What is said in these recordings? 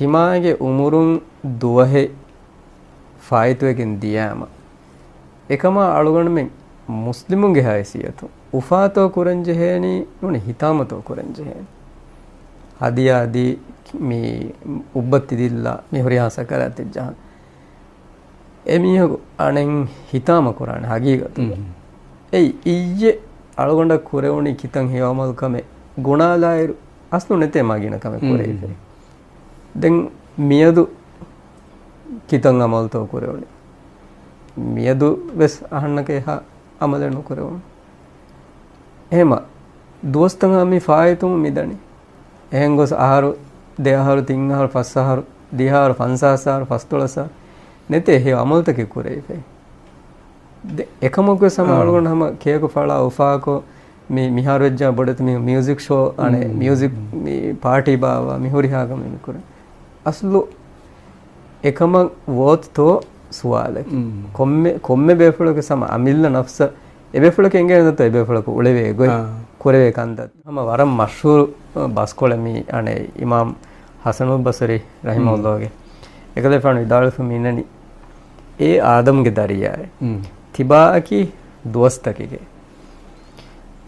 තිමාගේ උමුරුන් දුවහෙ ෆායිතුවකින් දියාම එකම අලුගණ මෙන් මුස්ලිමුන්ගේ හැසියතු උෆාතෝ කුරංජහේනි නුනේ හිතාමතෝ කුරංජහේනි හදියාදී මේ උබ්බති දිල්ලා මේ හොරියාස කරත් ජහන් එමිහු අනෙන් හිතාම කුරාන හගීගතු ඒ ඊයේ අලුගණ කුරෙවුනි කිතන් හේවමල් කමේ ගුණාලායරු අස්නු නැතේ මාගින කමේ කුරේ දැන් මියදු කිතන් අමල්තෝ කුරෙවුනි මියදු වෙස් අහන්නක එහා අමල නොකරවුනි එහෙම දෝස්තන් අපි ෆායතුම් මිදනි එහෙන් ගොස් ආහාරු දෙආහාරු තින්ආහාරු පස්සආහාරු දිහාරු පන්සාසාරු පස්තොලසා නැතේ හේ අමල්තක කුරේ ෆේ එකමක සමාලුගන හැම කේක ෆලා උෆාකෝ මේ මිහාර වෙජ්ජා බොඩත මේ මියුසික් ෂෝ අනේ මියුසික් මේ පාටි බාවා මිහුරිහාගම මේ කුර අස්ලු එකම වෝත්තෝ සුවාලක කොම්මෙ බේෆලක සම අමිල්ල නෆ්ස එබේෆලක එංගේ නත එබේෆලක උලෙවේ ගොයි කුරේ කන්දත් හැම වරම් මෂ්හූර් බස්කොලමි අනේ ඉමාම් හසනුල් බසරි රහිමහුල්ලාහගේ එකද ෆාන විදාලු මිනනි ඒ ආදම්ගේ දරියාය තිබාකි දොස්තකගේ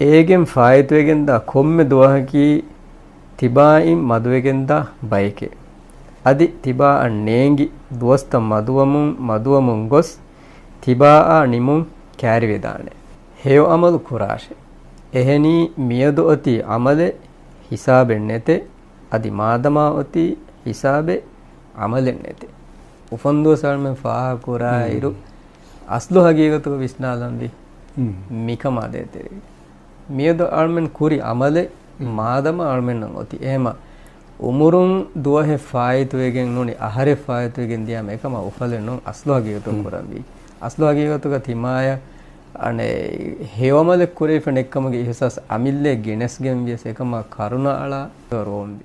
ඒගෙන් ෆායිතුවෙගෙන් දා කොම්මෙ දුවහකි තිබායින් මදුවෙගෙන් දා බයිකේ අදි තිබා නේංගි දොස්ත මදුවමුන් ගොස් තිබා නිමුන් කෑරි වේදානේ හේව අමල් කුරාෂේ එහෙනි මියදු ඔති අමලේ හිසාබෙන් නැතේ අදි මාදමා ඔති හිසාබේ අමලෙන් නැතේ උෆන්දෝ සල්මෙන් ෆා කුරායිරු අස්ලු හගීගතු විස්නාලම්වි මිකමා දෙතේ මියදු අල්මෙන් කුරි අමලේ මාදම අල්මෙන් ඔති එහෙම උමුරුන් දුවහෙ ෆායිතුවෙගෙන් නුනි අහරේ ෆායිතුවෙගෙන් දියාම එකම උෆලෙන් නො අස්ලු හගීගතු කරම්වි අස්ලු හගීගතුක තිමාය අනේ හේවමල කුරේ ෆෙන් එක්කමගේ ඉහසස් අමිල්ලේ ගෙනස්ගෙන් වියස එකම කරුණාලා රෝම්බි